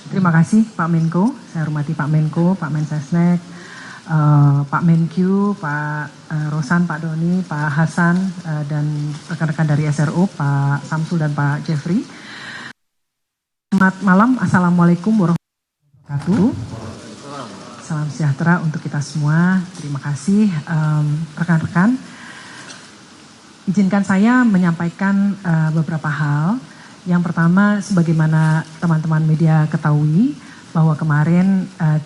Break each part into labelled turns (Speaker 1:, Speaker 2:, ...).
Speaker 1: Terima kasih Pak Menko, saya hormati Pak Menko, Pak Mensesnek, Pak Menkyu, Pak Rosan, Pak Doni, Pak Hasan, dan rekan-rekan dari SRO, Pak Samsul dan Pak Jeffrey. Selamat malam, Assalamualaikum warahmatullahi wabarakatuh. Salam sejahtera untuk kita semua, terima kasih rekan-rekan. Izinkan saya menyampaikan beberapa hal. Yang pertama, sebagaimana teman-teman media ketahui, bahwa kemarin 3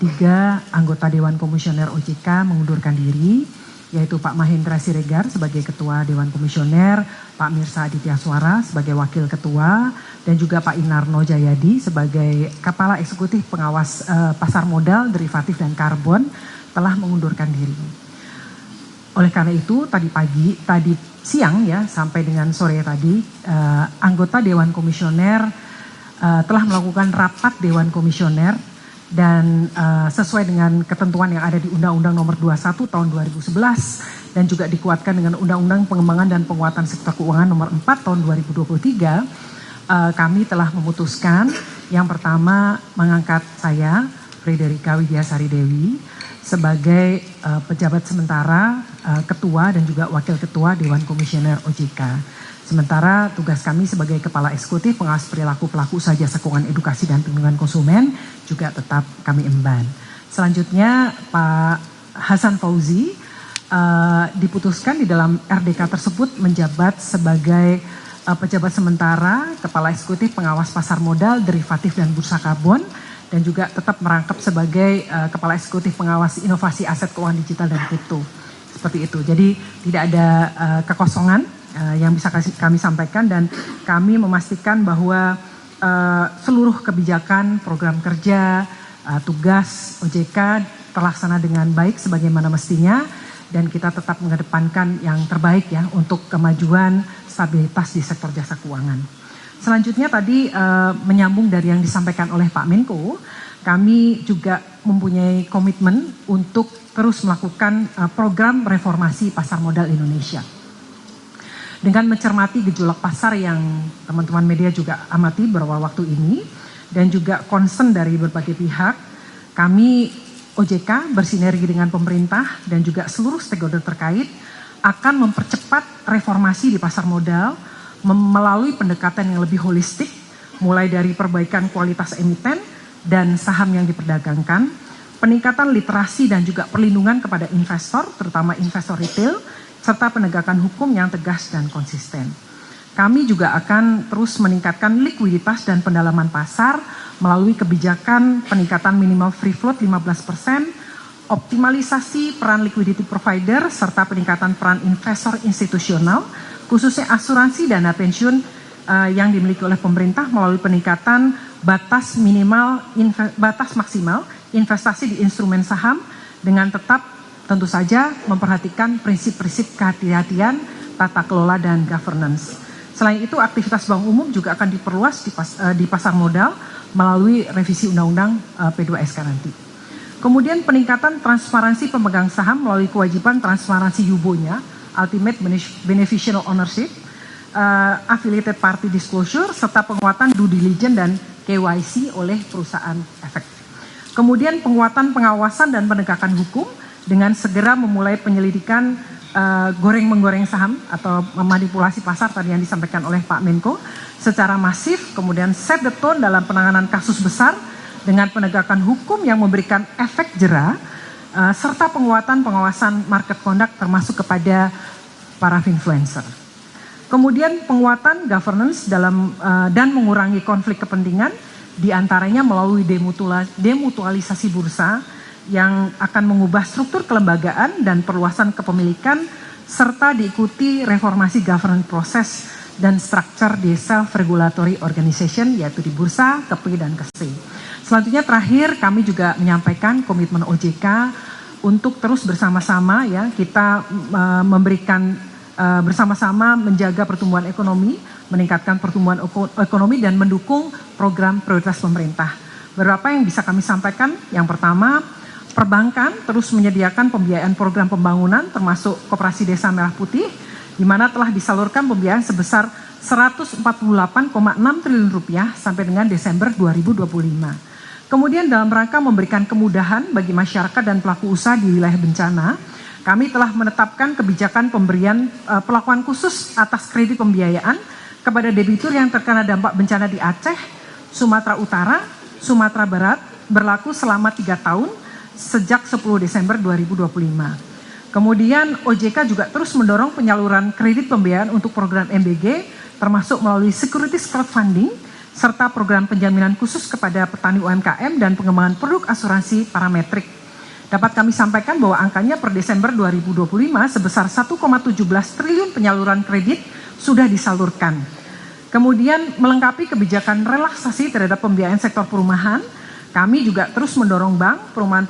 Speaker 1: anggota Dewan Komisioner OJK mengundurkan diri, yaitu Pak Mahendra Siregar sebagai Ketua Dewan Komisioner, Pak Mirsa Aditya Suara sebagai Wakil Ketua, dan juga Pak Inarno Jayadi sebagai Kepala Eksekutif Pengawas Pasar Modal, Derivatif, dan Karbon telah mengundurkan diri. Oleh karena itu, tadi siang ya sampai dengan sore tadi, anggota Dewan Komisioner telah melakukan rapat Dewan Komisioner dan sesuai dengan ketentuan yang ada di Undang-Undang Nomor 21 Tahun 2011 dan juga dikuatkan dengan Undang-Undang Pengembangan dan Penguatan Sektor Keuangan Nomor 4 Tahun 2023, kami telah memutuskan yang pertama mengangkat saya, Frederika Widiasari Dewi, sebagai pejabat sementara ketua dan juga wakil ketua Dewan Komisioner OJK. Sementara tugas kami sebagai Kepala Eksekutif Pengawas Perilaku Pelaku Usaha Jasa Keuangan Edukasi dan Perlindungan Konsumen juga tetap kami emban. Selanjutnya Pak Hasan Fauzi diputuskan di dalam RDK tersebut menjabat sebagai pejabat sementara Kepala Eksekutif Pengawas Pasar Modal, Derivatif, dan Bursa Karbon, dan juga tetap merangkap sebagai Kepala Eksekutif Pengawas Inovasi Aset Keuangan Digital dan Kripto. Seperti itu. Jadi tidak ada kekosongan yang bisa kami sampaikan, dan kami memastikan bahwa seluruh kebijakan, program kerja, tugas OJK terlaksana dengan baik sebagaimana mestinya, dan kita tetap mengedepankan yang terbaik ya untuk kemajuan stabilitas di sektor jasa keuangan. Selanjutnya tadi menyambung dari yang disampaikan oleh Pak Menko, kami juga mempunyai komitmen untuk terus melakukan program reformasi pasar modal Indonesia. Dengan mencermati gejolak pasar yang teman-teman media juga amati beberapa waktu ini, dan juga concern dari berbagai pihak, kami OJK bersinergi dengan pemerintah dan juga seluruh stakeholder terkait akan mempercepat reformasi di pasar modal melalui pendekatan yang lebih holistik, mulai dari perbaikan kualitas emiten dan saham yang diperdagangkan, peningkatan literasi dan juga perlindungan kepada investor, terutama investor retail, serta penegakan hukum yang tegas dan konsisten. Kami juga akan terus meningkatkan likuiditas dan pendalaman pasar melalui kebijakan peningkatan minimal free float 15%, optimalisasi peran liquidity provider, serta peningkatan peran investor institusional, khususnya asuransi dana pensiun yang dimiliki oleh pemerintah melalui peningkatan batas maksimal investasi di instrumen saham dengan tetap tentu saja memperhatikan prinsip-prinsip kehati-hatian, tata kelola, dan governance. Selain itu, aktivitas bank umum juga akan diperluas di pasar modal melalui revisi Undang-Undang P2SK nanti. Kemudian peningkatan transparansi pemegang saham melalui kewajiban transparansi UBO-nya, Ultimate Beneficial Ownership, Affiliated Party Disclosure, serta penguatan due diligence dan KYC oleh perusahaan efek. Kemudian penguatan pengawasan dan penegakan hukum dengan segera memulai penyelidikan goreng-menggoreng saham atau memanipulasi pasar tadi yang disampaikan oleh Pak Menko secara masif, kemudian set the tone dalam penanganan kasus besar dengan penegakan hukum yang memberikan efek jera, serta penguatan pengawasan market conduct termasuk kepada para influencer. Kemudian penguatan governance dan mengurangi konflik kepentingan, diantaranya melalui demutualisasi bursa yang akan mengubah struktur kelembagaan dan perluasan kepemilikan, serta diikuti reformasi governance proses dan struktur di self-regulatory organization, yaitu di bursa, KEPI, dan KSE. Selanjutnya terakhir kami juga menyampaikan komitmen OJK untuk terus bersama-sama ya kita memberikan bersama-sama menjaga pertumbuhan ekonomi, meningkatkan pertumbuhan ekonomi dan mendukung program prioritas pemerintah. Beberapa yang bisa kami sampaikan, yang pertama perbankan terus menyediakan pembiayaan program pembangunan termasuk Koperasi Desa Merah Putih, di mana telah disalurkan pembiayaan sebesar 148,6 triliun rupiah sampai dengan Desember 2025. Kemudian dalam rangka memberikan kemudahan bagi masyarakat dan pelaku usaha di wilayah bencana, kami telah menetapkan kebijakan pemberian perlakuan khusus atas kredit pembiayaan kepada debitur yang terkena dampak bencana di Aceh, Sumatera Utara, Sumatera Barat, berlaku selama 3 tahun sejak 10 Desember 2025. Kemudian OJK juga terus mendorong penyaluran kredit pembiayaan untuk program MBG, termasuk melalui securities crowdfunding, serta program penjaminan khusus kepada petani UMKM dan pengembangan produk asuransi parametrik. Dapat kami sampaikan bahwa angkanya per Desember 2025 sebesar 1,17 triliun penyaluran kredit sudah disalurkan. Kemudian melengkapi kebijakan relaksasi terhadap pembiayaan sektor perumahan, kami juga terus mendorong bank, perusahaan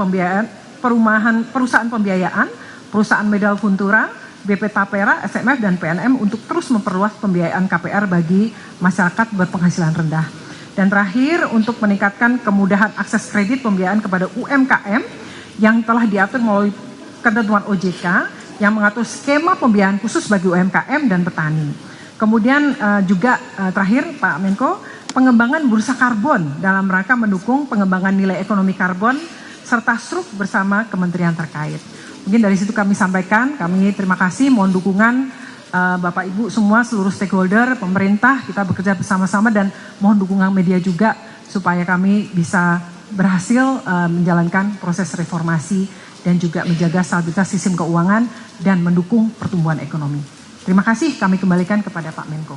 Speaker 1: pembiayaan, perusahaan Medal Funtura, BP Tapera, SMF, dan PNM untuk terus memperluas pembiayaan KPR bagi masyarakat berpenghasilan rendah. Dan terakhir, untuk meningkatkan kemudahan akses kredit pembiayaan kepada UMKM yang telah diatur melalui ketentuan OJK yang mengatur skema pembiayaan khusus bagi UMKM dan petani. Kemudian juga terakhir Pak Menko, pengembangan bursa karbon dalam rangka mendukung pengembangan nilai ekonomi karbon serta struk bersama kementerian terkait. Mungkin dari situ kami sampaikan, kami terima kasih, mohon dukungan Bapak Ibu semua, seluruh stakeholder, pemerintah, kita bekerja bersama-sama dan mohon dukungan media juga supaya kami bisa berhasil menjalankan proses reformasi dan juga menjaga stabilitas sistem keuangan dan mendukung pertumbuhan ekonomi. Terima kasih, kami kembalikan kepada Pak Menko.